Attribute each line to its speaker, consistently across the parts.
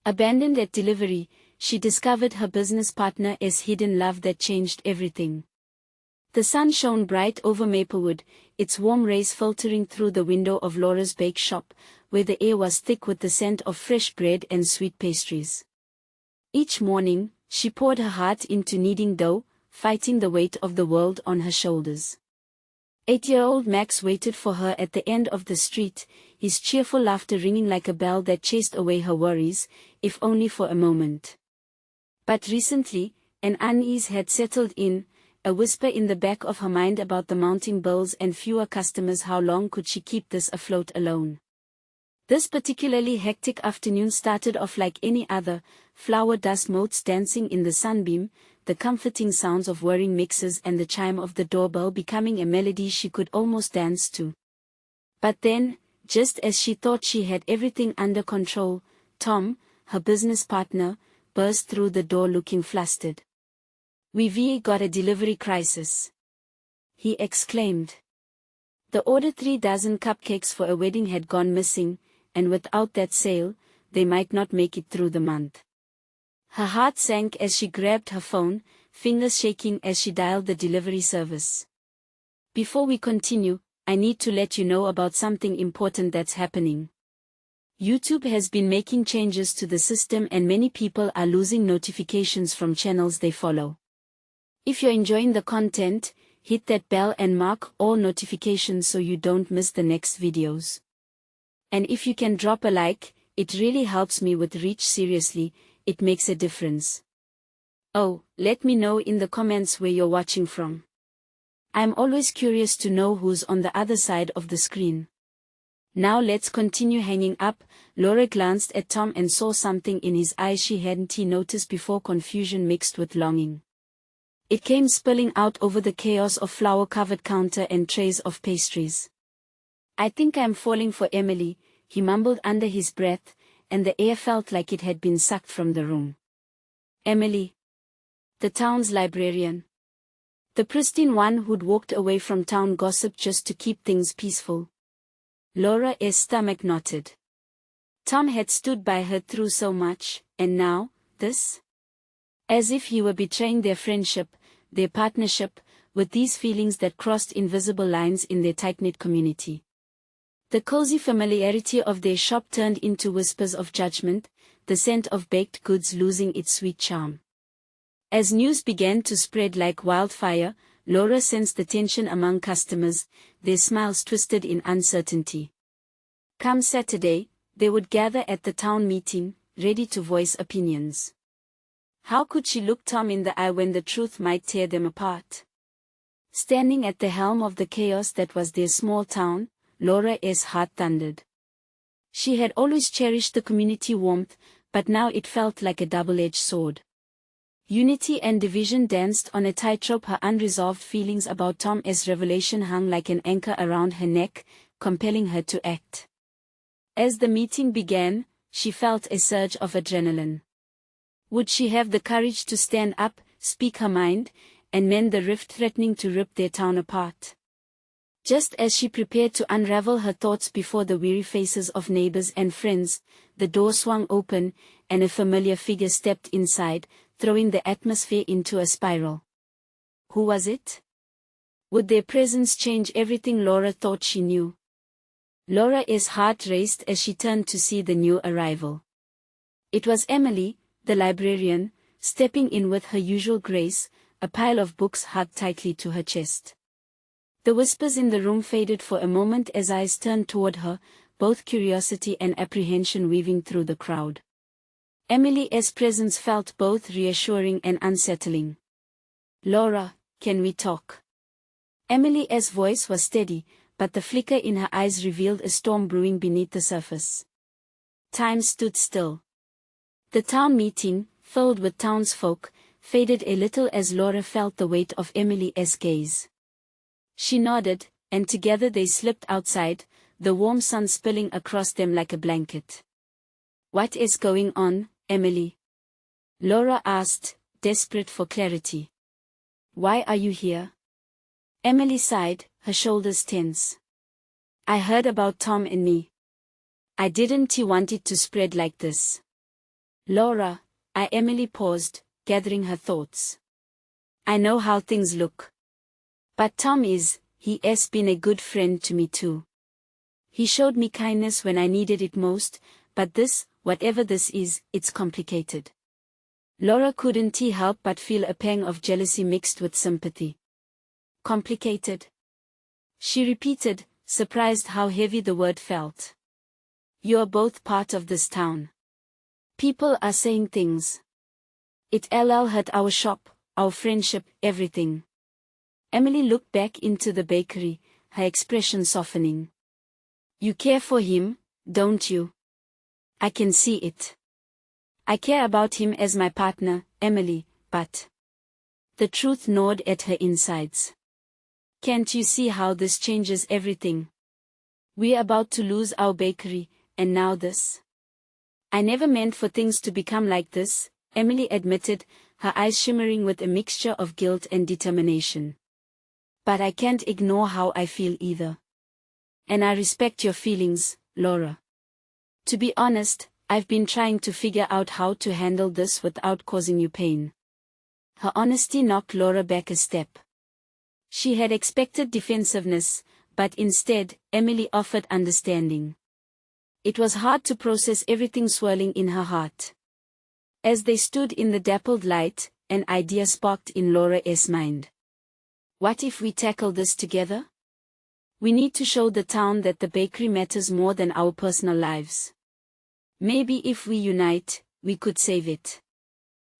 Speaker 1: Abandoned at delivery, she discovered her business partner's hidden love that changed everything. The sun shone bright over Maplewood, its warm rays filtering through the window of Laura's bake shop, where the air was thick with the scent of fresh bread and sweet pastries. Each morning, she poured her heart into kneading dough, fighting the weight of the world on her shoulders. 8-year-old Max waited for her at the end of the street, his cheerful laughter ringing like a bell that chased away her worries, if only for a moment. But recently, an unease had settled in, a whisper in the back of her mind about the mounting bills and fewer customers. How long could she keep this afloat alone? This particularly hectic afternoon started off like any other, flower dust motes dancing in the sunbeam, the comforting sounds of whirring mixers and the chime of the doorbell becoming a melody she could almost dance to. But then, just as she thought she had everything under control, Tom, her business partner, burst through the door looking flustered. "We've got a delivery crisis," he exclaimed. The ordered 3 dozen cupcakes for a wedding had gone missing, and without that sale, they might not make it through the month. Her heart sank as she grabbed her phone, fingers shaking as she dialed the delivery service. "Before we continue, I need to let you know about something important that's happening. YouTube has been making changes to the system and many people are losing notifications from channels they follow. If you're enjoying the content, hit that bell and mark all notifications so you don't miss the next videos. And if you can drop a like, it really helps me with reach. Seriously, it makes a difference. Oh, let me know in the comments where you're watching from. I'm always curious to know who's on the other side of the screen." Now let's continue. Hanging up, Laura glanced at Tom and saw something in his eyes she hadn't noticed before, confusion mixed with longing. It came spilling out over the chaos of flower-covered counter and trays of pastries. "I think I'm falling for Emily," he mumbled under his breath, and the air felt like it had been sucked from the room. Emily? The town's librarian. The pristine one who'd walked away from town gossip just to keep things peaceful. Laura's stomach knotted. Tom had stood by her through so much, and now, this? As if he were betraying their friendship, their partnership, with these feelings that crossed invisible lines in their tight-knit community. The cozy familiarity of their shop turned into whispers of judgment, the scent of baked goods losing its sweet charm. As news began to spread like wildfire, Laura sensed the tension among customers, their smiles twisted in uncertainty. Come Saturday, they would gather at the town meeting, ready to voice opinions. How could she look Tom in the eye when the truth might tear them apart? Standing at the helm of the chaos that was their small town, Laura's heart thundered. She had always cherished the community warmth, but now it felt like a double-edged sword. Unity and division danced on a tightrope. Her unresolved feelings about Tom's revelation hung like an anchor around her neck, compelling her to act. As the meeting began, she felt a surge of adrenaline. Would she have the courage to stand up, speak her mind, and mend the rift threatening to rip their town apart? Just as she prepared to unravel her thoughts before the weary faces of neighbors and friends, the door swung open, and a familiar figure stepped inside, throwing the atmosphere into a spiral. Who was it? Would their presence change everything Laura thought she knew? Laura's heart raced as she turned to see the new arrival. It was Emily, the librarian, stepping in with her usual grace, a pile of books hugged tightly to her chest. The whispers in the room faded for a moment as eyes turned toward her, both curiosity and apprehension weaving through the crowd. Emily's presence felt both reassuring and unsettling. "Laura, can we talk?" Emily's voice was steady, but the flicker in her eyes revealed a storm brewing beneath the surface. Time stood still. The town meeting, filled with townsfolk, faded a little as Laura felt the weight of Emily's gaze. She nodded, and together they slipped outside, the warm sun spilling across them like a blanket. "What is going on, Emily?" Laura asked, desperate for clarity. "Why are you here?" Emily sighed, her shoulders tense. "I heard about Tom and me. I didn't want it to spread like this." Laura, Emily paused, gathering her thoughts. I know how things look. But Tom he's been a good friend to me too. He showed me kindness when I needed it most, but this, whatever this is, it's complicated. Laura couldn't help but feel a pang of jealousy mixed with sympathy. Complicated? She repeated, surprised how heavy the word felt. You're both part of this town. People are saying things. It'll hurt our shop, our friendship, everything. Emily looked back into the bakery, her expression softening. You care for him, don't you? I can see it. I care about him as my partner, Emily, but... The truth gnawed at her insides. Can't you see how this changes everything? We're about to lose our bakery, and now this. I never meant for things to become like this, Emily admitted, her eyes shimmering with a mixture of guilt and determination. But I can't ignore how I feel either. And I respect your feelings, Laura. To be honest, I've been trying to figure out how to handle this without causing you pain. Her honesty knocked Laura back a step. She had expected defensiveness, but instead, Emily offered understanding. It was hard to process everything swirling in her heart. As they stood in the dappled light, an idea sparked in Laura's mind. What if we tackle this together? We need to show the town that the bakery matters more than our personal lives. Maybe if we unite, we could save it.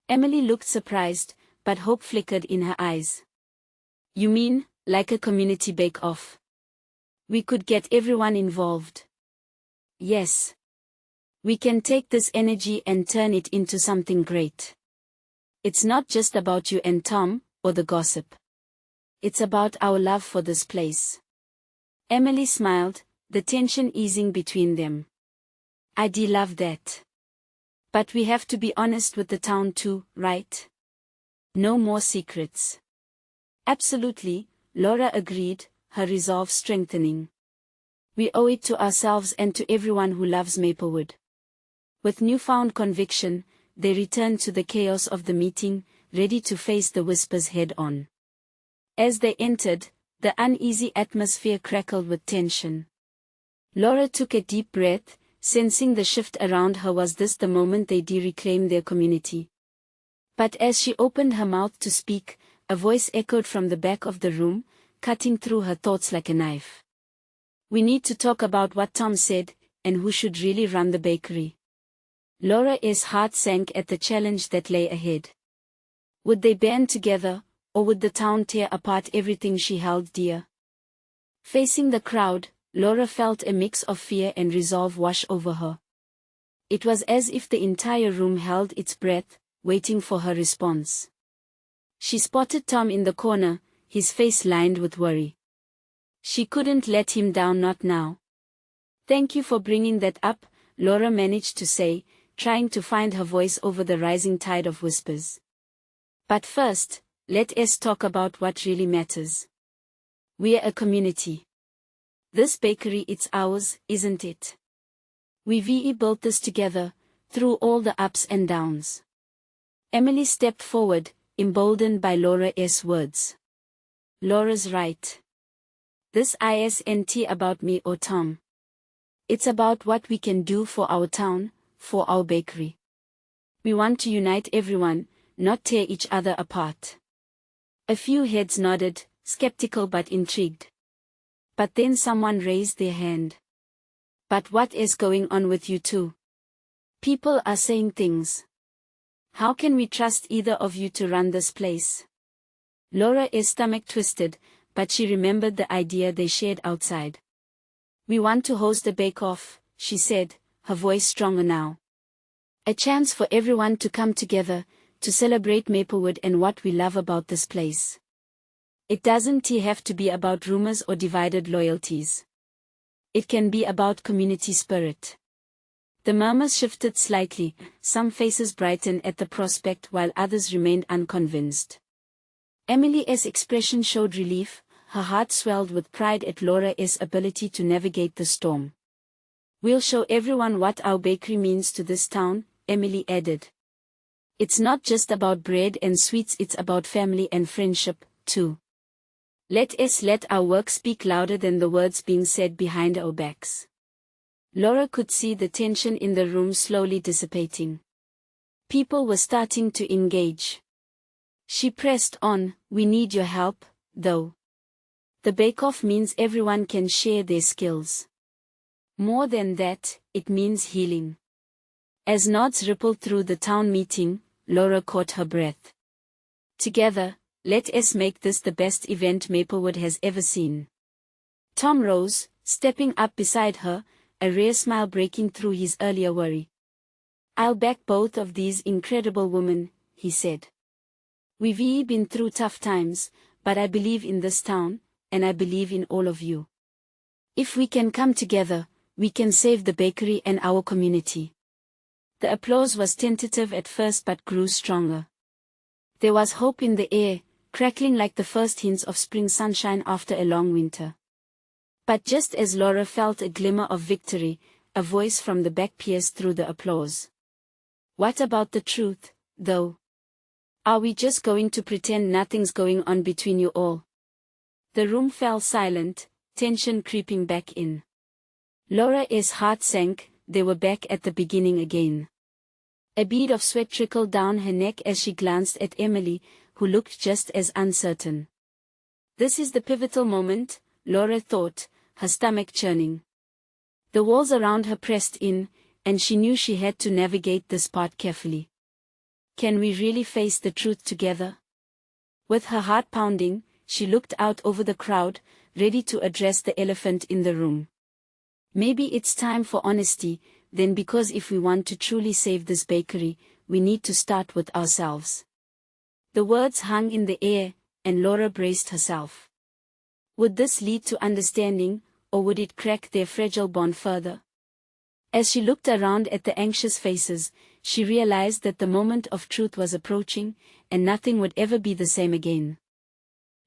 Speaker 1: Emily looked surprised, but hope flickered in her eyes. You mean, like a community bake-off? We could get everyone involved. Yes. We can take this energy and turn it into something great. It's not just about you and Tom, or the gossip. It's about our love for this place. Emily smiled, the tension easing between them. I'd love that. But we have to be honest with the town too, right? No more secrets. Absolutely, Laura agreed, her resolve strengthening. We owe it to ourselves and to everyone who loves Maplewood. With newfound conviction, they returned to the chaos of the meeting, ready to face the whispers head-on. As they entered, the uneasy atmosphere crackled with tension. Laura took a deep breath, sensing the shift around her. Was this the moment they'd reclaim their community? But as she opened her mouth to speak, a voice echoed from the back of the room, cutting through her thoughts like a knife. We need to talk about what Tom said, and who should really run the bakery. Laura's heart sank at the challenge that lay ahead. Would they band together, or would the town tear apart everything she held dear? Facing the crowd, Laura felt a mix of fear and resolve wash over her. It was as if the entire room held its breath, waiting for her response. She spotted Tom in the corner, his face lined with worry. She couldn't let him down, not now. Thank you for bringing that up, Laura managed to say, trying to find her voice over the rising tide of whispers. But first, let us talk about what really matters. We're a community. This bakery, it's ours, isn't it? We've built this together, through all the ups and downs. Emily stepped forward, emboldened by Laura's words. Laura's right. This isn't about me or Tom. It's about what we can do for our town, for our bakery. We want to unite everyone, not tear each other apart. A few heads nodded, skeptical but intrigued. But then someone raised their hand. But what is going on with you two? People are saying things. How can we trust either of you to run this place? Laura's stomach twisted, but she remembered the idea they shared outside. We want to host a bake-off, she said, her voice stronger now. A chance for everyone to come together, to celebrate Maplewood and what we love about this place. It doesn't have to be about rumors or divided loyalties. It can be about community spirit. The murmurs shifted slightly, some faces brightened at the prospect while others remained unconvinced. Emily's expression showed relief, her heart swelled with pride at Laura's ability to navigate the storm. We'll show everyone what our bakery means to this town, Emily added. It's not just about bread and sweets, it's about family and friendship, too. Let us let our work speak louder than the words being said behind our backs. Laura could see the tension in the room slowly dissipating. People were starting to engage. She pressed on, we need your help, though. The bake-off means everyone can share their skills. More than that, it means healing. As nods rippled through the town meeting, Laura caught her breath. Together, let us make this the best event Maplewood has ever seen. Tom rose, stepping up beside her, a rare smile breaking through his earlier worry. I'll back both of these incredible women, he said. We've been through tough times, but I believe in this town, and I believe in all of you. If we can come together, we can save the bakery and our community. The applause was tentative at first but grew stronger. There was hope in the air, crackling like the first hints of spring sunshine after a long winter. But just as Laura felt a glimmer of victory, a voice from the back pierced through the applause. What about the truth, though? Are we just going to pretend nothing's going on between you all? The room fell silent, tension creeping back in. Laura's heart sank, they were back at the beginning again. A bead of sweat trickled down her neck as she glanced at Emily, who looked just as uncertain. This is the pivotal moment, Laura thought, her stomach churning. The walls around her pressed in, and she knew she had to navigate this part carefully. Can we really face the truth together? With her heart pounding, she looked out over the crowd, ready to address the elephant in the room. Maybe it's time for honesty, then, because if we want to truly save this bakery, we need to start with ourselves. The words hung in the air, and Laura braced herself. Would this lead to understanding, or would it crack their fragile bond further? As she looked around at the anxious faces, she realized that the moment of truth was approaching, and nothing would ever be the same again.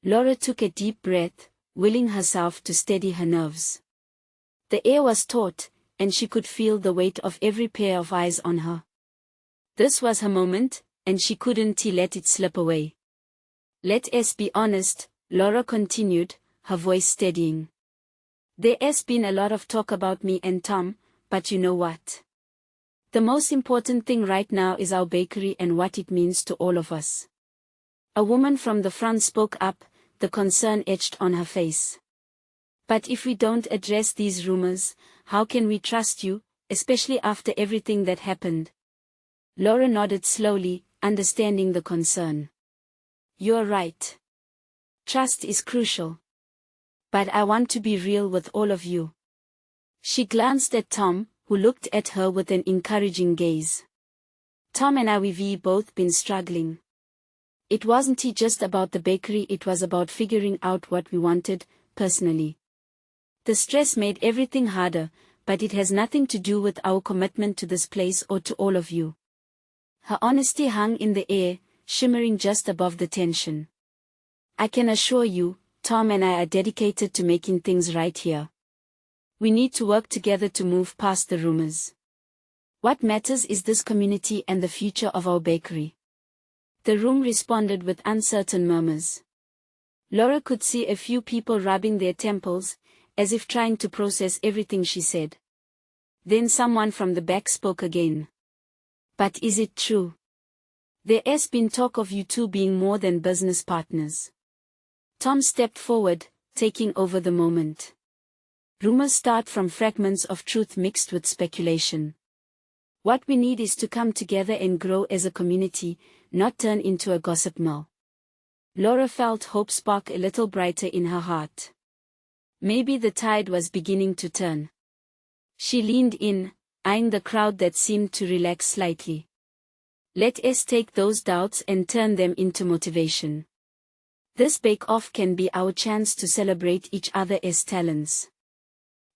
Speaker 1: Laura took a deep breath, willing herself to steady her nerves. The air was taut, and she could feel the weight of every pair of eyes on her. This was her moment, and she couldn't let it slip away. Let us be honest, Laura continued, her voice steadying. There has been a lot of talk about me and Tom, but you know what? The most important thing right now is our bakery and what it means to all of us. A woman from the front spoke up, the concern etched on her face. But if we don't address these rumors, how can we trust you, especially after everything that happened? Laura nodded slowly, understanding the concern. You're right. Trust is crucial. But I want to be real with all of you. She glanced at Tom, who looked at her with an encouraging gaze. Tom and we've both been struggling. It wasn't just about the bakery, it was about figuring out what we wanted, personally. The stress made everything harder, but it has nothing to do with our commitment to this place or to all of you. Her honesty hung in the air, shimmering just above the tension. I can assure you, Tom and I are dedicated to making things right here. We need to work together to move past the rumors. What matters is this community and the future of our bakery. The room responded with uncertain murmurs. Laura could see a few people rubbing their temples, as if trying to process everything she said. Then someone from the back spoke again. But is it true? There has been talk of you two being more than business partners. Tom stepped forward, taking over the moment. Rumors start from fragments of truth mixed with speculation. What we need is to come together and grow as a community, not turn into a gossip mill. Laura felt hope spark a little brighter in her heart. Maybe the tide was beginning to turn. She leaned in, eyeing the crowd that seemed to relax slightly. Let us take those doubts and turn them into motivation. This bake-off can be our chance to celebrate each other as talents.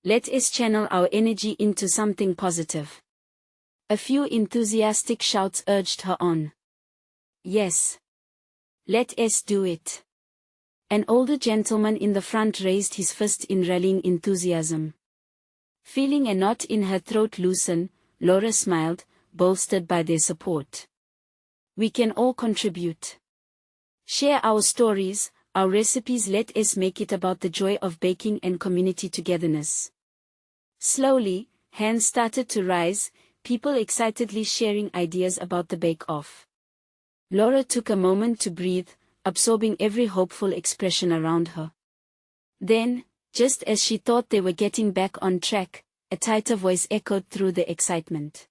Speaker 1: Let us channel our energy into something positive. A few enthusiastic shouts urged her on. Yes. Let us do it. An older gentleman in the front raised his fist in rallying enthusiasm. Feeling a knot in her throat loosen, Laura smiled, bolstered by their support. We can all contribute. Share our stories, our recipes. Let us make it about the joy of baking and community togetherness. Slowly, hands started to rise, people excitedly sharing ideas about the bake-off. Laura took a moment to breathe, absorbing every hopeful expression around her. Then, just as she thought they were getting back on track, a tighter voice echoed through the excitement.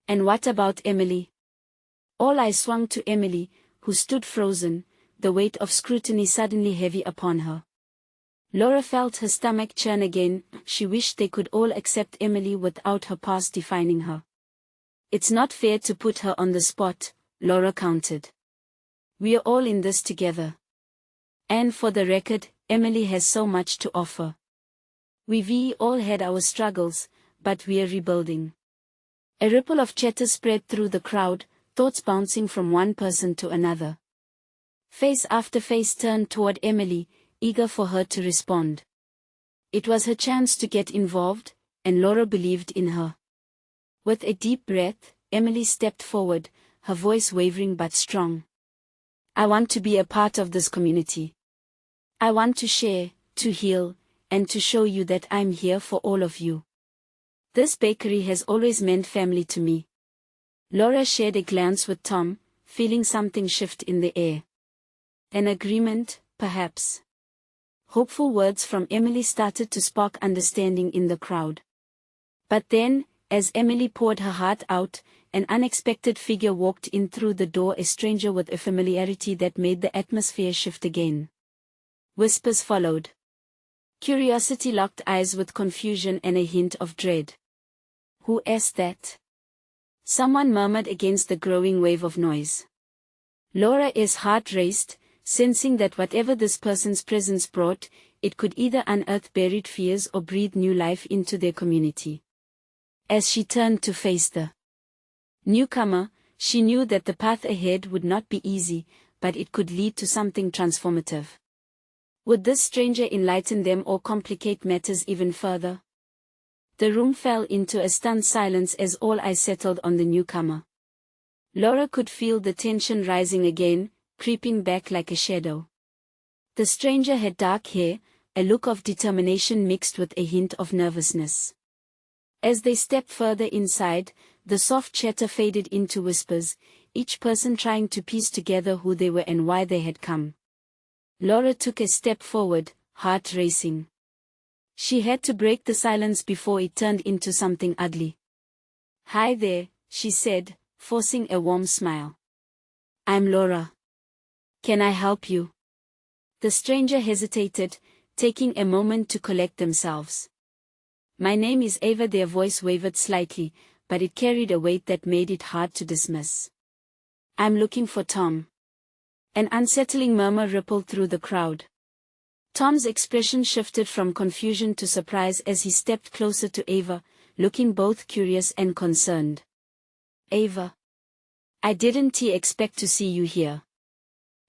Speaker 1: "And what about Emily?" All eyes swung to Emily, who stood frozen, the weight of scrutiny suddenly heavy upon her. Laura felt her stomach churn again. She wished they could all accept Emily without her past defining her. "It's not fair to put her on the spot," Laura countered. "We are all in this together. And for the record, Emily has so much to offer. We all had our struggles, but we're rebuilding." A ripple of chatter spread through the crowd, thoughts bouncing from one person to another. Face after face turned toward Emily, eager for her to respond. It was her chance to get involved, and Laura believed in her. With a deep breath, Emily stepped forward, her voice wavering but strong. "I want to be a part of this community. I want to share, to heal, and to show you that I'm here for all of you. This bakery has always meant family to me." Laura shared a glance with Tom, feeling something shift in the air. An agreement, perhaps. Hopeful words from Emily started to spark understanding in the crowd. But then, as Emily poured her heart out, an unexpected figure walked in through the door, a stranger with a familiarity that made the atmosphere shift again. Whispers followed. Curiosity locked eyes with confusion and a hint of dread. "Who is that?" Someone murmured against the growing wave of noise. Laura's heart raced, sensing that whatever this person's presence brought, it could either unearth buried fears or breathe new life into their community. As she turned to face the newcomer, she knew that the path ahead would not be easy, but it could lead to something transformative. Would this stranger enlighten them or complicate matters even further? The room fell into a stunned silence as all eyes settled on the newcomer. Laura could feel the tension rising again, creeping back like a shadow. The stranger had dark hair, a look of determination mixed with a hint of nervousness. As they stepped further inside, the soft chatter faded into whispers, each person trying to piece together who they were and why they had come. Laura took a step forward, heart racing. She had to break the silence before it turned into something ugly. "Hi there," she said, forcing a warm smile. "I'm Laura. Can I help you?" The stranger hesitated, taking a moment to collect themselves. "My name is Ava." Their voice wavered slightly, but it carried a weight that made it hard to dismiss. "I'm looking for Tom." An unsettling murmur rippled through the crowd. Tom's expression shifted from confusion to surprise as he stepped closer to Ava, looking both curious and concerned. "Ava. I didn't expect to see you here."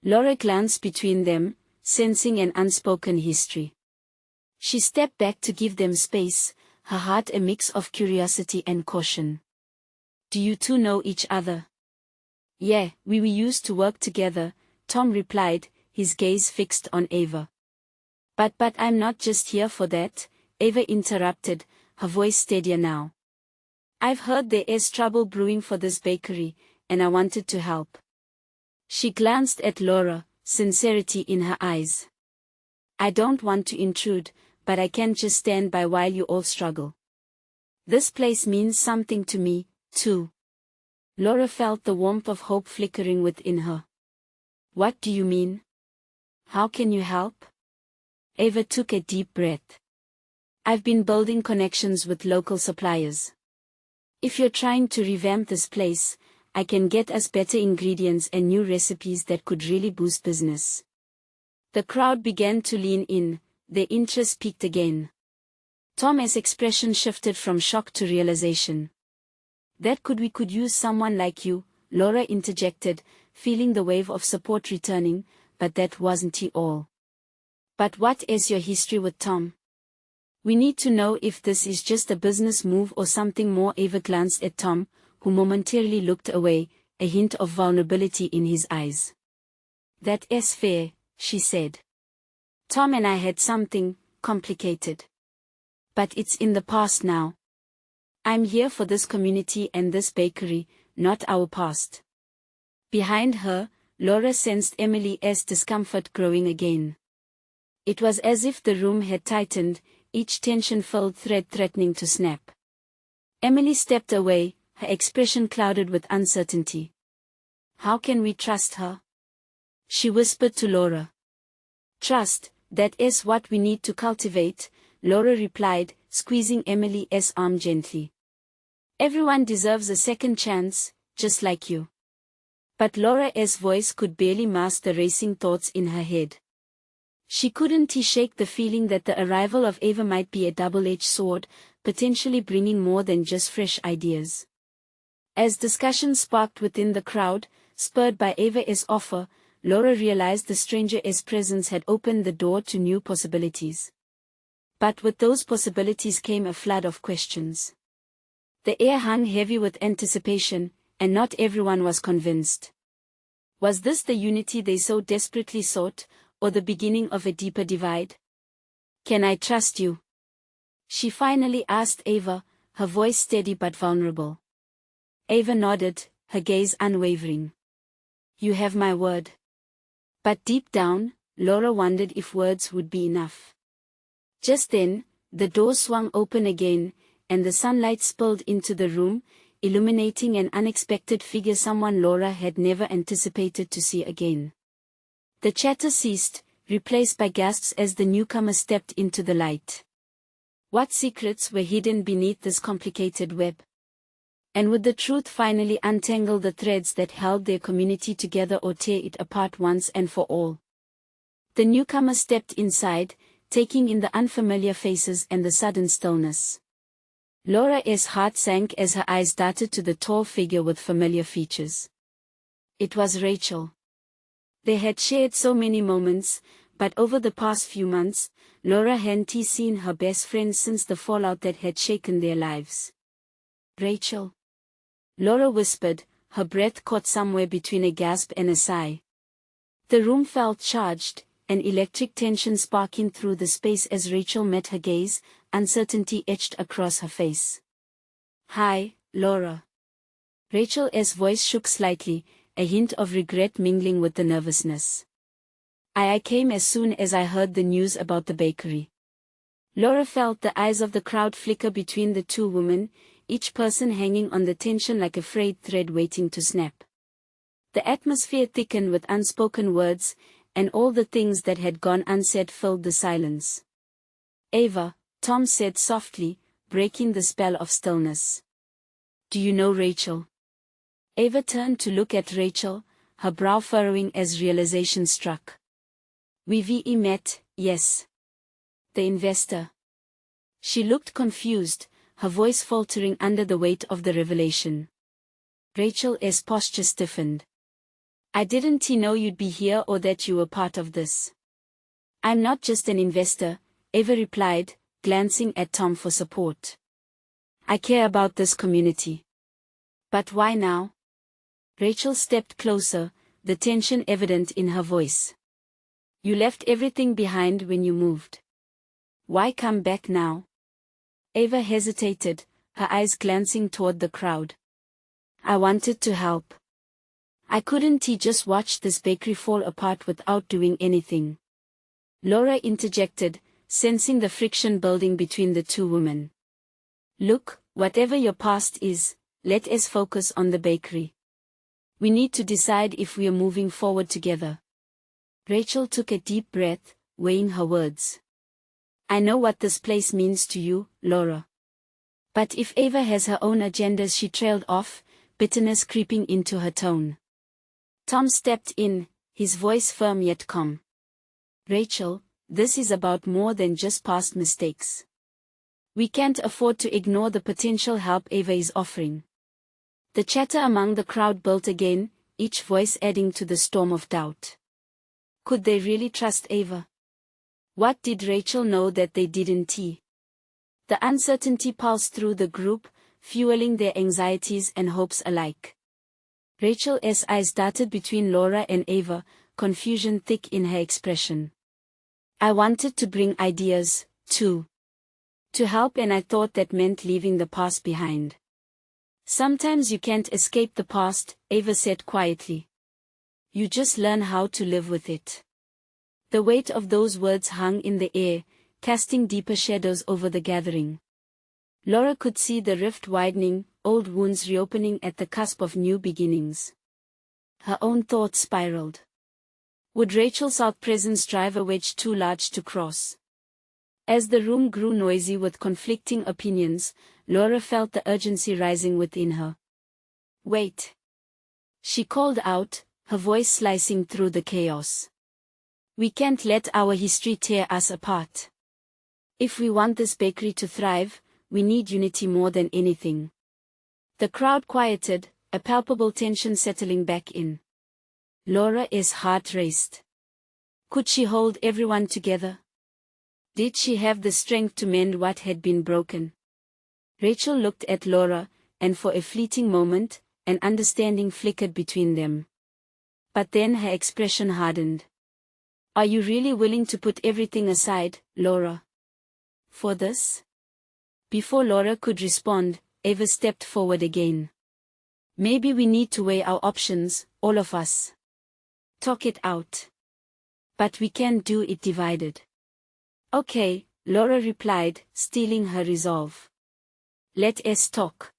Speaker 1: Laura glanced between them, sensing an unspoken history. She stepped back to give them space, her heart a mix of curiosity and caution. "Do you two know each other?" "Yeah, we used to work together," Tom replied, his gaze fixed on Ava. But I'm not just here for that," Ava interrupted, her voice steadier now. "I've heard there is trouble brewing for this bakery, and I wanted to help." She glanced at Laura, sincerity in her eyes. "I don't want to intrude, but I can't just stand by while you all struggle. This place means something to me, too." Laura felt the warmth of hope flickering within her. "What do you mean? How can you help?" Ava took a deep breath. "I've been building connections with local suppliers. If you're trying to revamp this place, I can get us better ingredients and new recipes that could really boost business." The crowd began to lean in, their interest peaked again. Tom's expression shifted from shock to realization. We could use someone like you," Laura interjected, feeling the wave of support returning, but that wasn't all. "But what is your history with Tom? We need to know if this is just a business move or something more." Ava glanced at Tom, who momentarily looked away, a hint of vulnerability in his eyes. "That's fair," she said. "Tom and I had something complicated. But it's in the past now. I'm here for this community and this bakery, not our past." Behind her, Laura sensed Emily's discomfort growing again. It was as if the room had tightened, each tension-filled thread threatening to snap. Emily stepped away, her expression clouded with uncertainty. "How can we trust her?" she whispered to Laura. "Trust, that is what we need to cultivate," Laura replied, squeezing Emily's arm gently. "Everyone deserves a second chance, just like you." But Laura's voice could barely mask the racing thoughts in her head. She couldn't shake the feeling that the arrival of Ava might be a double-edged sword, potentially bringing more than just fresh ideas. As discussion sparked within the crowd, spurred by Ava's offer, Laura realized the stranger's presence had opened the door to new possibilities. But with those possibilities came a flood of questions. The air hung heavy with anticipation, and not everyone was convinced. Was this the unity they so desperately sought, or the beginning of a deeper divide? "Can I trust you?" she finally asked Ava, her voice steady but vulnerable. Ava nodded, her gaze unwavering. "You have my word." But deep down, Laura wondered if words would be enough. Just then, the door swung open again, and the sunlight spilled into the room, illuminating an unexpected figure, someone Laura had never anticipated to see again. The chatter ceased, replaced by gasps as the newcomer stepped into the light. What secrets were hidden beneath this complicated web? And would the truth finally untangle the threads that held their community together, or tear it apart once and for all? The newcomer stepped inside, taking in the unfamiliar faces and the sudden stillness. Laura's heart sank as her eyes darted to the tall figure with familiar features. It was Rachel. They had shared so many moments, but over the past few months, Laura hadn't seen her best friend since the fallout that had shaken their lives. "Rachel?" Laura whispered, her breath caught somewhere between a gasp and a sigh. The room felt charged, an electric tension sparking through the space as Rachel met her gaze, uncertainty etched across her face. "Hi, Laura." Rachel's voice shook slightly, a hint of regret mingling with the nervousness. I came as soon as I heard the news about the bakery." Laura felt the eyes of the crowd flicker between the two women, each person hanging on the tension like a frayed thread waiting to snap. The atmosphere thickened with unspoken words, and all the things that had gone unsaid filled the silence. "Ava," Tom said softly, breaking the spell of stillness. "Do you know Rachel?" Ava turned to look at Rachel, her brow furrowing as realization struck. "We've met, yes. The investor." She looked confused, her voice faltering under the weight of the revelation. Rachel's posture stiffened. "I didn't know you'd be here or that you were part of this." "I'm not just an investor," Ava replied, glancing at Tom for support. "I care about this community." "But why now?" Rachel stepped closer, the tension evident in her voice. "You left everything behind when you moved. Why come back now?" Ava hesitated, her eyes glancing toward the crowd. "I wanted to help. I couldn't just watch this bakery fall apart without doing anything." Laura interjected, sensing the friction building between the two women. "Look, whatever your past is, let us focus on the bakery. We need to decide if we are moving forward together." Rachel took a deep breath, weighing her words. "I know what this place means to you, Laura. But if Ava has her own agendas," she trailed off, bitterness creeping into her tone. Tom stepped in, his voice firm yet calm. "Rachel, this is about more than just past mistakes. We can't afford to ignore the potential help Ava is offering." The chatter among the crowd built again, each voice adding to the storm of doubt. Could they really trust Ava? What did Rachel know that they didn't? The uncertainty pulsed through the group, fueling their anxieties and hopes alike. Rachel's eyes darted between Laura and Ava, confusion thick in her expression. I wanted to bring ideas, too. To help, and I thought that meant leaving the past behind. Sometimes you can't escape the past, Ava said quietly. You just learn how to live with it. The weight of those words hung in the air, casting deeper shadows over the gathering. Laura could see the rift widening, old wounds reopening at the cusp of new beginnings. Her own thoughts spiraled. Would Rachel's out-presence drive a wedge too large to cross? As the room grew noisy with conflicting opinions, Laura felt the urgency rising within her. Wait. She called out, her voice slicing through the chaos. We can't let our history tear us apart. If we want this bakery to thrive, we need unity more than anything. The crowd quieted, a palpable tension settling back in. Laura's heart raced. Could she hold everyone together? Did she have the strength to mend what had been broken? Rachel looked at Laura, and for a fleeting moment, an understanding flickered between them. But then her expression hardened. Are you really willing to put everything aside, Laura? For this? Before Laura could respond, Ava stepped forward again. Maybe we need to weigh our options, all of us. Talk it out. But we can't do it divided. Okay, Laura replied, steeling her resolve. Let us talk.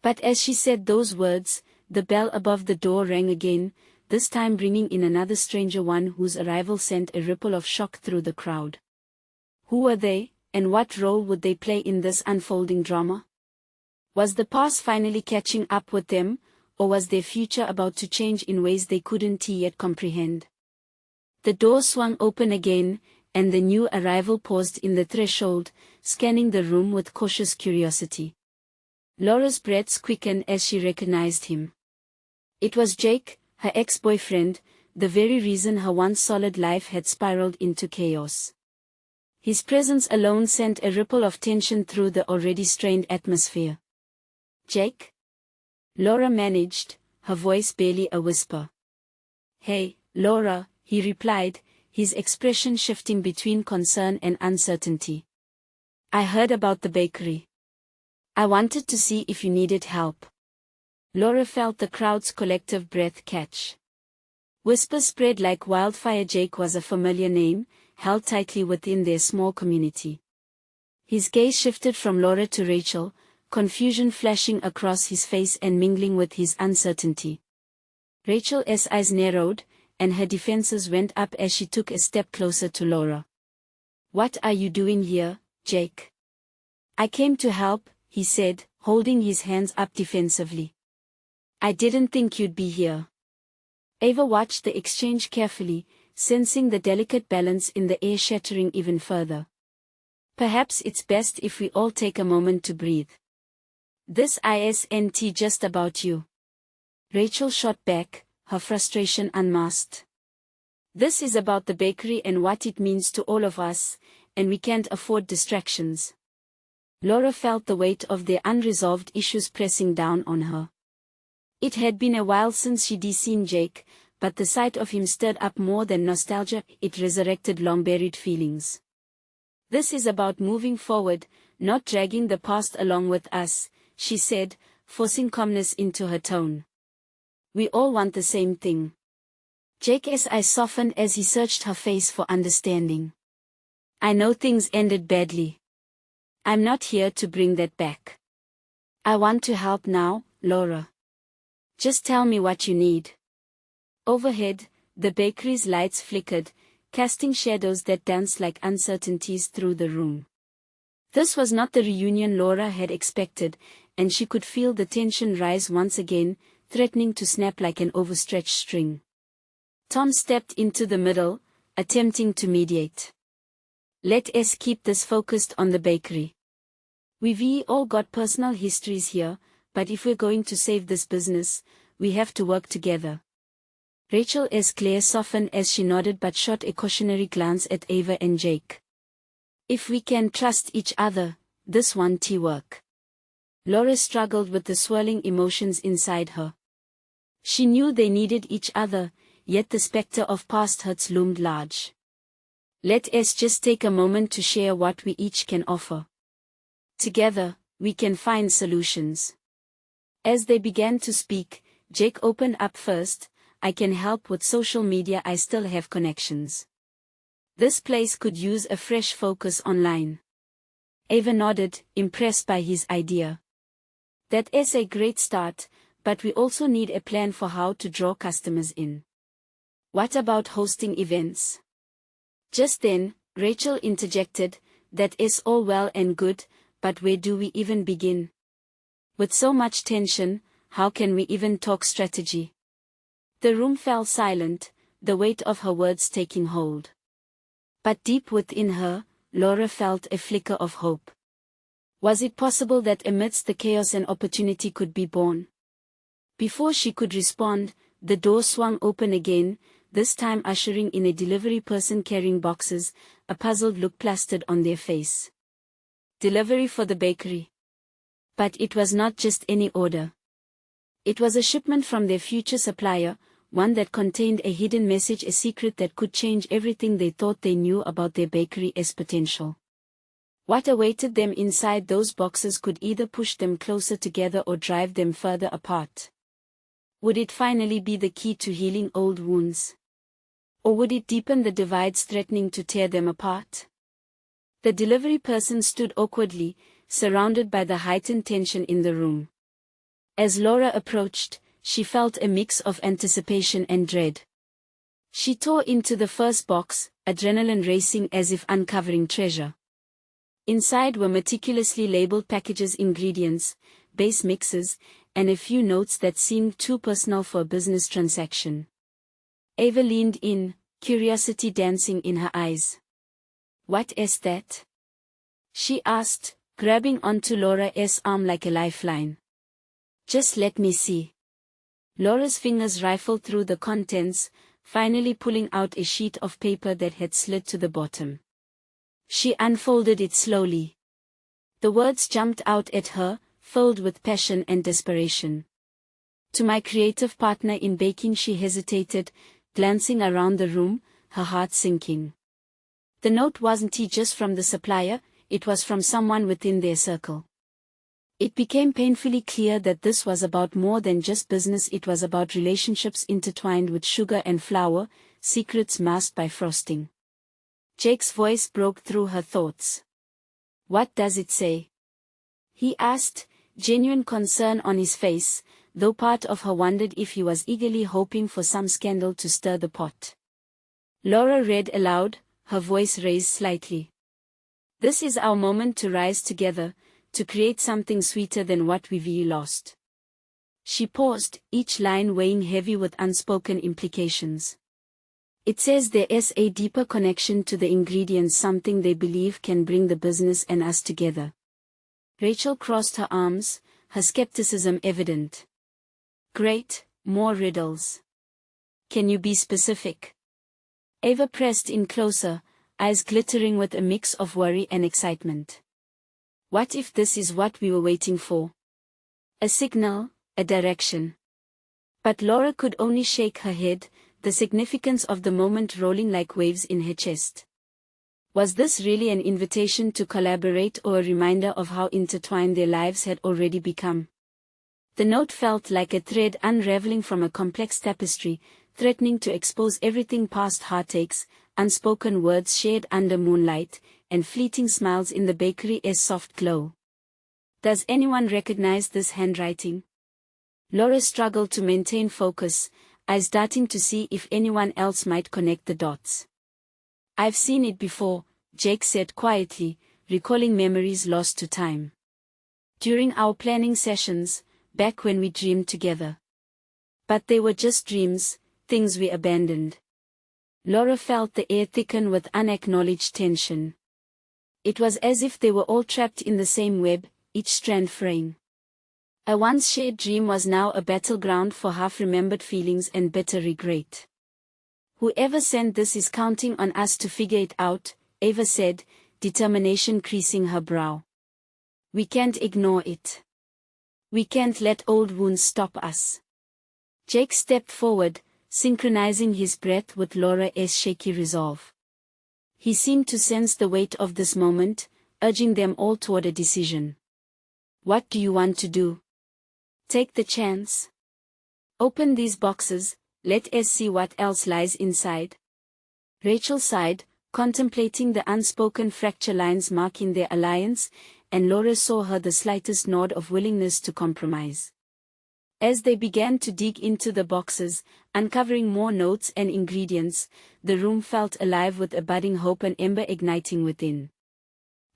Speaker 1: But as she said those words, the bell above the door rang again, this time bringing in another stranger, one whose arrival sent a ripple of shock through the crowd. Who were they, and what role would they play in this unfolding drama? Was the past finally catching up with them, or was their future about to change in ways they couldn't yet comprehend? The door swung open again, and the new arrival paused in the threshold, scanning the room with cautious curiosity. Laura's breaths quickened as she recognized him. It was Jake, her ex-boyfriend, the very reason her once solid life had spiraled into chaos. His presence alone sent a ripple of tension through the already strained atmosphere. Jake? Laura managed, her voice barely a whisper. Hey, Laura, he replied, his expression shifting between concern and uncertainty. I heard about the bakery. I wanted to see if you needed help. Laura felt the crowd's collective breath catch. Whispers spread like wildfire. Jake was a familiar name, held tightly within their small community. His gaze shifted from Laura to Rachel, confusion flashing across his face and mingling with his uncertainty. Rachel's eyes narrowed, and her defenses went up as she took a step closer to Laura. What are you doing here, Jake? I came to help, he said, holding his hands up defensively. I didn't think you'd be here. Ava watched the exchange carefully, sensing the delicate balance in the air shattering even further. Perhaps it's best if we all take a moment to breathe. This isn't just about you. Rachel shot back, her frustration unmasked. This is about the bakery and what it means to all of us, and we can't afford distractions. Laura felt the weight of their unresolved issues pressing down on her. It had been a while since she'd seen Jake, but the sight of him stirred up more than nostalgia, it resurrected long-buried feelings. This is about moving forward, not dragging the past along with us, she said, forcing calmness into her tone. We all want the same thing. Jake's eyes softened as he searched her face for understanding. I know things ended badly. I'm not here to bring that back. I want to help now, Laura. Just tell me what you need. Overhead, the bakery's lights flickered, casting shadows that danced like uncertainties through the room. This was not the reunion Laura had expected, and she could feel the tension rise once again, threatening to snap like an overstretched string. Tom stepped into the middle, attempting to mediate. Let us keep this focused on the bakery. We've all got personal histories here, but if we're going to save this business, we have to work together. Rachel's glare softened as she nodded but shot a cautionary glance at Ava and Jake. If we can trust each other, this won't work. Laura struggled with the swirling emotions inside her. She knew they needed each other, yet the specter of past hurts loomed large. Let us just take a moment to share what we each can offer. Together, we can find solutions. As they began to speak, Jake opened up first. I can help with social media, I still have connections. This place could use a fresh focus online. Ava nodded, impressed by his idea. That is a great start, but we also need a plan for how to draw customers in. What about hosting events? Just then, Rachel interjected, that is all well and good, but where do we even begin? With so much tension, how can we even talk strategy? The room fell silent, the weight of her words taking hold. But deep within her, Laura felt a flicker of hope. Was it possible that amidst the chaos an opportunity could be born? Before she could respond, the door swung open again, this time ushering in a delivery person carrying boxes, a puzzled look plastered on their face. Delivery for the bakery. But it was not just any order. It was a shipment from their future supplier, one that contained a hidden message, a secret that could change everything they thought they knew about their bakery's potential. What awaited them inside those boxes could either push them closer together or drive them further apart. Would it finally be the key to healing old wounds? Or would it deepen the divides threatening to tear them apart? The delivery person stood awkwardly, surrounded by the heightened tension in the room. As Laura approached, she felt a mix of anticipation and dread. She tore into the first box, adrenaline racing as if uncovering treasure. Inside were meticulously labeled packages, ingredients, base mixes, and a few notes that seemed too personal for a business transaction. Ava leaned in, curiosity dancing in her eyes. What is that? She asked, grabbing onto Laura's arm like a lifeline. Just let me see. Laura's fingers rifled through the contents, finally pulling out a sheet of paper that had slid to the bottom. She unfolded it slowly. The words jumped out at her, filled with passion and desperation. To my creative partner in baking, she hesitated, glancing around the room, her heart sinking. The note wasn't just from the supplier, it was from someone within their circle. It became painfully clear that this was about more than just business. It was about relationships intertwined with sugar and flour, secrets masked by frosting. Jake's voice broke through her thoughts. What does it say? He asked, genuine concern on his face, though part of her wondered if he was eagerly hoping for some scandal to stir the pot. Laura read aloud, her voice raised slightly. This is our moment to rise together, to create something sweeter than what we've lost. She paused, each line weighing heavy with unspoken implications. It says there is a deeper connection to the ingredients, something they believe can bring the business and us together. Rachel crossed her arms, her skepticism evident. Great, more riddles. Can you be specific? Ava pressed in closer, eyes glittering with a mix of worry and excitement. What if this is what we were waiting for? A signal, a direction. But Laura could only shake her head, the significance of the moment rolling like waves in her chest. Was this really an invitation to collaborate or a reminder of how intertwined their lives had already become? The note felt like a thread unraveling from a complex tapestry, threatening to expose everything past heartaches, unspoken words shared under moonlight, and fleeting smiles in the bakery's soft glow. Does anyone recognize this handwriting? Laura struggled to maintain focus, eyes darting to see if anyone else might connect the dots. I've seen it before, Jake said quietly, recalling memories lost to time. During our planning sessions, back when we dreamed together. But they were just dreams, things we abandoned. Laura felt the air thicken with unacknowledged tension. It was as if they were all trapped in the same web, each strand fraying. A once shared dream was now a battleground for half-remembered feelings and bitter regret. Whoever sent this is counting on us to figure it out, Ava said, determination creasing her brow. We can't ignore it. We can't let old wounds stop us. Jake stepped forward, synchronizing his breath with Laura's shaky resolve. He seemed to sense the weight of this moment, urging them all toward a decision. What do you want to do? Take the chance. Open these boxes, let us see what else lies inside. Rachel sighed, contemplating the unspoken fracture lines marking their alliance, and Laura saw her the slightest nod of willingness to compromise. As they began to dig into the boxes, uncovering more notes and ingredients, the room felt alive with a budding hope and ember igniting within.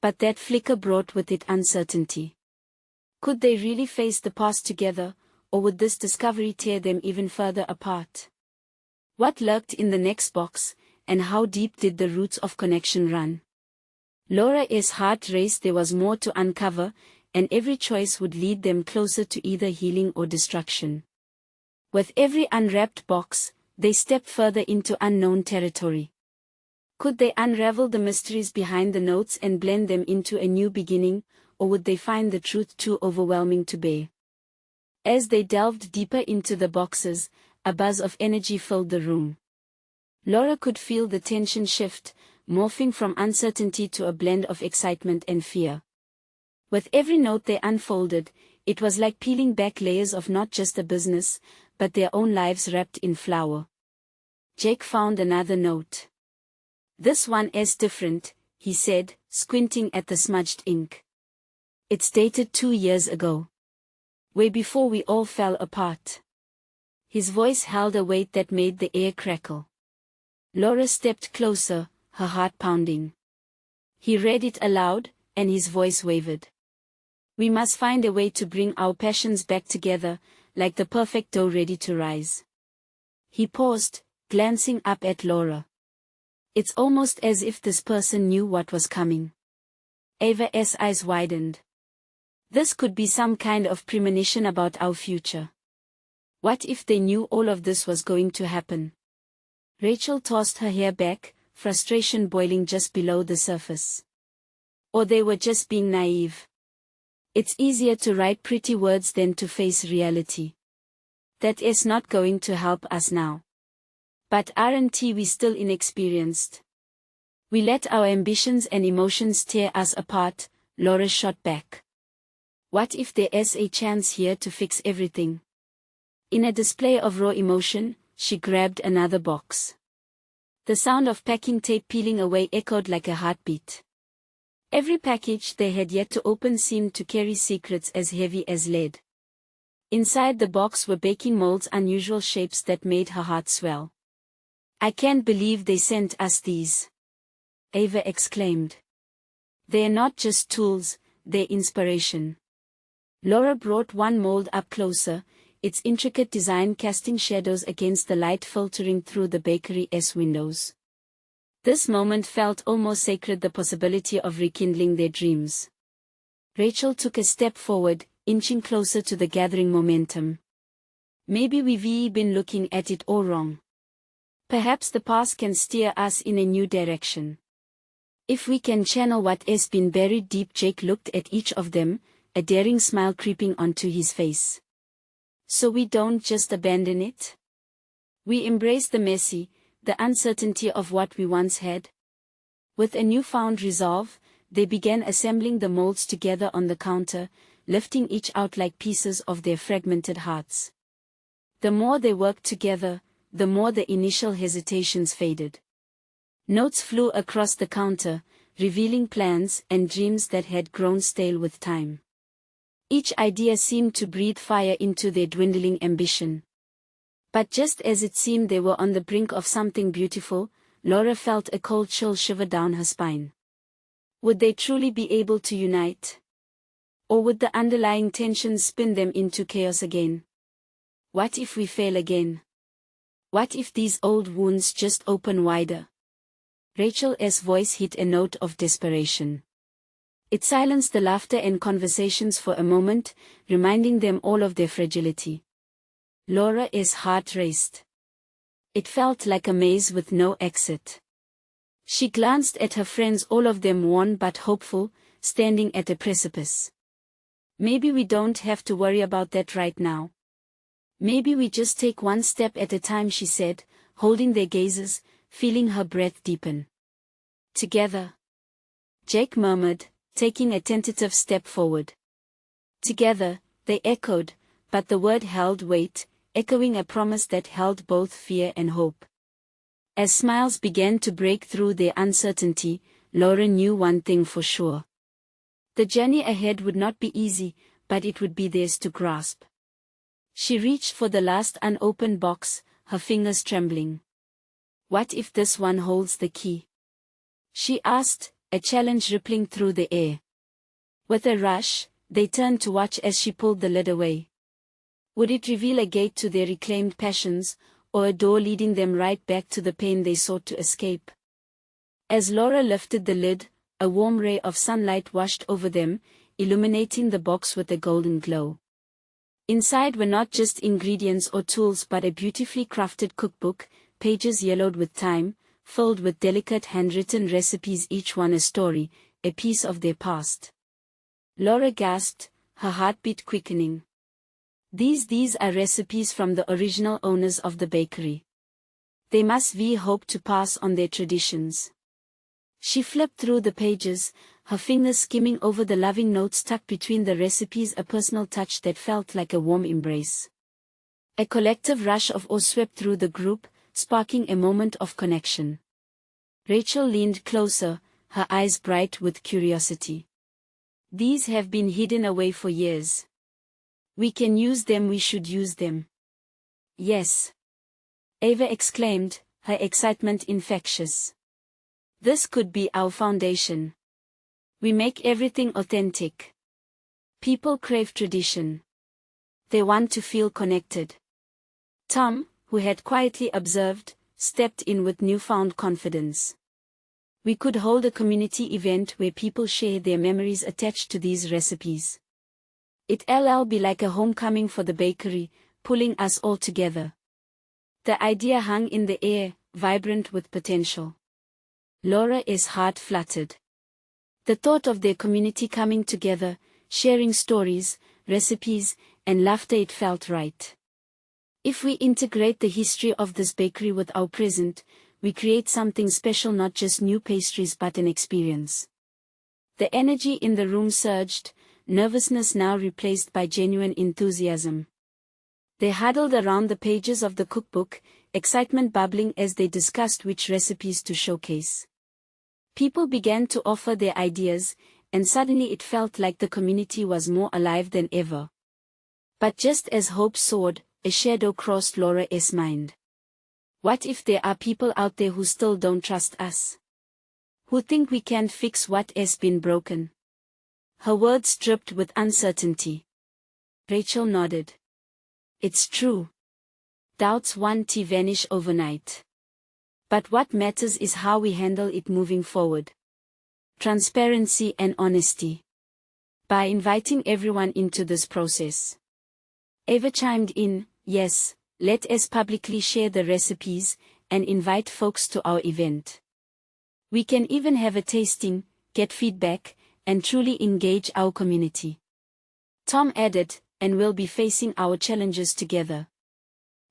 Speaker 1: But that flicker brought with it uncertainty. Could they really face the past together, or would this discovery tear them even further apart? What lurked in the next box, and how deep did the roots of connection run? Laura's heart raced. There was more to uncover, and every choice would lead them closer to either healing or destruction. With every unwrapped box, they stepped further into unknown territory. Could they unravel the mysteries behind the notes and blend them into a new beginning, or would they find the truth too overwhelming to bear? As they delved deeper into the boxes, a buzz of energy filled the room. Laura could feel the tension shift, morphing from uncertainty to a blend of excitement and fear. With every note they unfolded, it was like peeling back layers of not just a business, but their own lives wrapped in flour. Jake found another note. This one is different, he said, squinting at the smudged ink. It's dated 2 years ago. Way before we all fell apart. His voice held a weight that made the air crackle. Laura stepped closer, her heart pounding. He read it aloud, and his voice wavered. We must find a way to bring our passions back together, like the perfect dough ready to rise. He paused, glancing up at Laura. It's almost as if this person knew what was coming. Ava's eyes widened. This could be some kind of premonition about our future. What if they knew all of this was going to happen? Rachel tossed her hair back, frustration boiling just below the surface. Or they were just being naive. It's easier to write pretty words than to face reality. That is not going to help us now. But aren't we still inexperienced? We let our ambitions and emotions tear us apart, Laura shot back. What if there is a chance here to fix everything? In a display of raw emotion, she grabbed another box. The sound of packing tape peeling away echoed like a heartbeat. Every package they had yet to open seemed to carry secrets as heavy as lead. Inside the box were baking molds, unusual shapes that made her heart swell. I can't believe they sent us these, Ava exclaimed. They're not just tools, they're inspiration. Laura brought one mold up closer, its intricate design casting shadows against the light filtering through the bakery's windows. This moment felt almost sacred, the possibility of rekindling their dreams. Rachel took a step forward, inching closer to the gathering momentum. Maybe we've been looking at it all wrong. Perhaps the past can steer us in a new direction. If we can channel what has been buried deep. Jake looked at each of them, a daring smile creeping onto his face. So we don't just abandon it? We embrace the messy, the uncertainty of what we once had? With a newfound resolve, they began assembling the molds together on the counter, lifting each out like pieces of their fragmented hearts. The more they worked together, the more the initial hesitations faded. Notes flew across the counter, revealing plans and dreams that had grown stale with time. Each idea seemed to breathe fire into their dwindling ambition. But just as it seemed they were on the brink of something beautiful, Laura felt a cold chill shiver down her spine. Would they truly be able to unite? Or would the underlying tensions spin them into chaos again? What if we fail again? What if these old wounds just open wider? Rachel's voice hit a note of desperation. It silenced the laughter and conversations for a moment, reminding them all of their fragility. Laura's heart raced. It felt like a maze with no exit. She glanced at her friends, all of them worn but hopeful, standing at a precipice. Maybe we don't have to worry about that right now. Maybe we just take one step at a time, she said, holding their gazes, feeling her breath deepen. Together, Jake murmured, taking a tentative step forward. Together, they echoed, but the word held weight, echoing a promise that held both fear and hope. As smiles began to break through their uncertainty, Laura knew one thing for sure. The journey ahead would not be easy, but it would be theirs to grasp. She reached for the last unopened box, her fingers trembling. What if this one holds the key? She asked, a challenge rippling through the air. With a rush, they turned to watch as she pulled the lid away. Would it reveal a gate to their reclaimed passions, or a door leading them right back to the pain they sought to escape? As Laura lifted the lid, a warm ray of sunlight washed over them, illuminating the box with a golden glow. Inside were not just ingredients or tools but a beautifully crafted cookbook, pages yellowed with time, filled with delicate handwritten recipes, each one a story, a piece of their past. Laura gasped, her heartbeat quickening. These are recipes from the original owners of the bakery. They must hope to pass on their traditions. She flipped through the pages, her fingers skimming over the loving notes tucked between the recipes, a personal touch that felt like a warm embrace. A collective rush of awe swept through the group, sparking a moment of connection. Rachel leaned closer, her eyes bright with curiosity. These have been hidden away for years. We can use them, we should use them. Yes. Ava exclaimed, her excitement infectious. This could be our foundation. We make everything authentic. People crave tradition. They want to feel connected. Tom, who had quietly observed, stepped in with newfound confidence. We could hold a community event where people share their memories attached to these recipes. It'll be like a homecoming for the bakery, pulling us all together. The idea hung in the air, vibrant with potential. Laura's heart fluttered. The thought of their community coming together, sharing stories, recipes, and laughter, it felt right. If we integrate the history of this bakery with our present, we create something special, not just new pastries but an experience. The energy in the room surged, nervousness now replaced by genuine enthusiasm. They huddled around the pages of the cookbook, excitement bubbling as they discussed which recipes to showcase. People began to offer their ideas, and suddenly it felt like the community was more alive than ever. But just as hope soared, a shadow crossed Laura's mind. What if there are people out there who still don't trust us? Who think we can't fix what has been broken? Her words dripped with uncertainty. Rachel nodded. It's true. Doubts won't vanish overnight. But what matters is how we handle it moving forward. Transparency and honesty. By inviting everyone into this process. Ava chimed in, yes, let us publicly share the recipes, and invite folks to our event. We can even have a tasting, get feedback, and truly engage our community. Tom added, and we'll be facing our challenges together.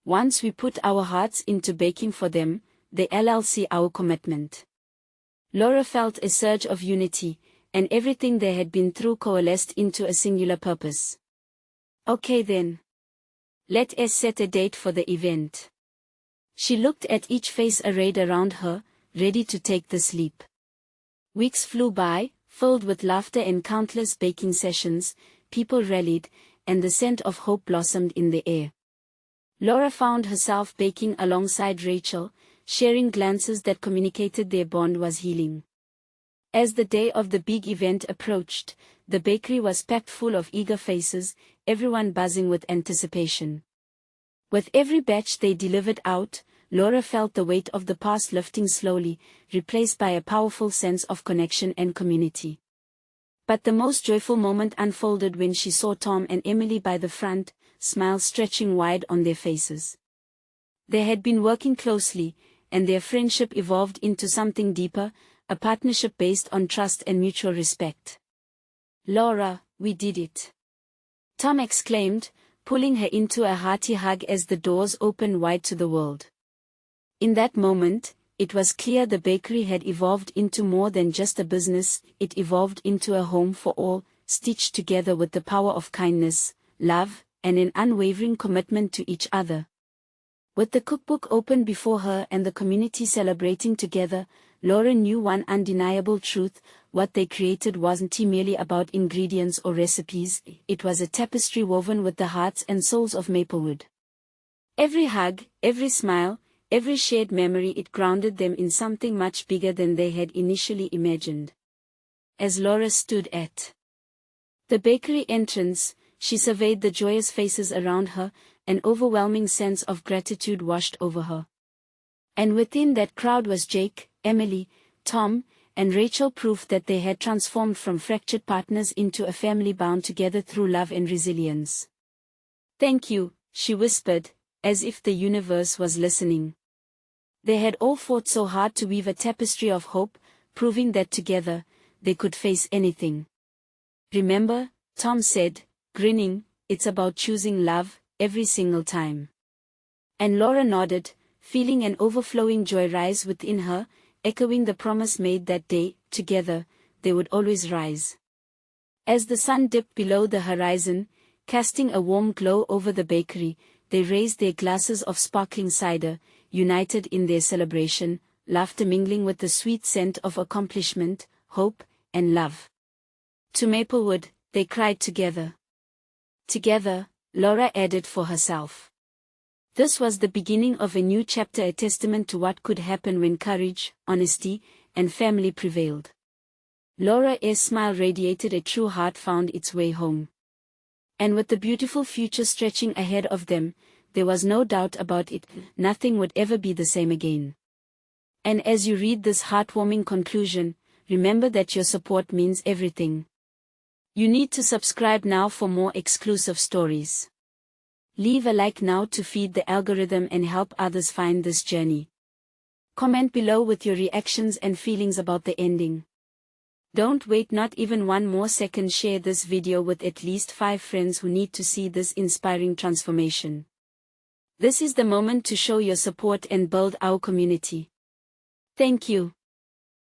Speaker 1: Once we put our hearts into baking for them, they'll see our commitment. Laura felt a surge of unity, and everything they had been through coalesced into a singular purpose. Okay then. Let us set a date for the event. She looked at each face arrayed around her, ready to take this leap. Weeks flew by, filled with laughter and countless baking sessions. People rallied, and the scent of hope blossomed in the air. Laura found herself baking alongside Rachel, sharing glances that communicated their bond was healing. As the day of the big event approached, the bakery was packed full of eager faces, everyone buzzing with anticipation. With every batch they delivered out, Laura felt the weight of the past lifting slowly, replaced by a powerful sense of connection and community. But the most joyful moment unfolded when she saw Tom and Emily by the front, smiles stretching wide on their faces. They had been working closely, and their friendship evolved into something deeper, a partnership based on trust and mutual respect. Laura, we did it. Tom exclaimed, pulling her into a hearty hug as the doors opened wide to the world. In that moment, it was clear the bakery had evolved into more than just a business, it evolved into a home for all, stitched together with the power of kindness, love, and an unwavering commitment to each other. With the cookbook open before her and the community celebrating together, Laura knew one undeniable truth: what they created wasn't merely about ingredients or recipes, it was a tapestry woven with the hearts and souls of Maplewood. Every hug, every smile, every shared memory, it grounded them in something much bigger than they had initially imagined. As Laura stood at the bakery entrance, she surveyed the joyous faces around her, an overwhelming sense of gratitude washed over her. And within that crowd was Jake, Emily, Tom, and Rachel, proof that they had transformed from fractured partners into a family bound together through love and resilience. "Thank you," she whispered, as if the universe was listening. They had all fought so hard to weave a tapestry of hope, proving that together, they could face anything. "Remember," Tom said, grinning, "it's about choosing love, every single time." And Laura nodded, feeling an overflowing joy rise within her, echoing the promise made that day: together, they would always rise. As the sun dipped below the horizon, casting a warm glow over the bakery, they raised their glasses of sparkling cider, united in their celebration, laughter mingling with the sweet scent of accomplishment, hope, and love. "To Maplewood," they cried together. Together, Laura added for herself. This was the beginning of a new chapter, a testament to what could happen when courage, honesty, and family prevailed. Laura's smile radiated, a true heart found its way home. And with the beautiful future stretching ahead of them, there was no doubt about it: nothing would ever be the same again. And as you read this heartwarming conclusion, remember that your support means everything. You need to subscribe now for more exclusive stories. Leave a like now to feed the algorithm and help others find this journey. Comment below with your reactions and feelings about the ending. Don't wait not even one more second. Share this video with at least 5 friends who need to see this inspiring transformation. This is the moment to show your support and build our community. Thank you.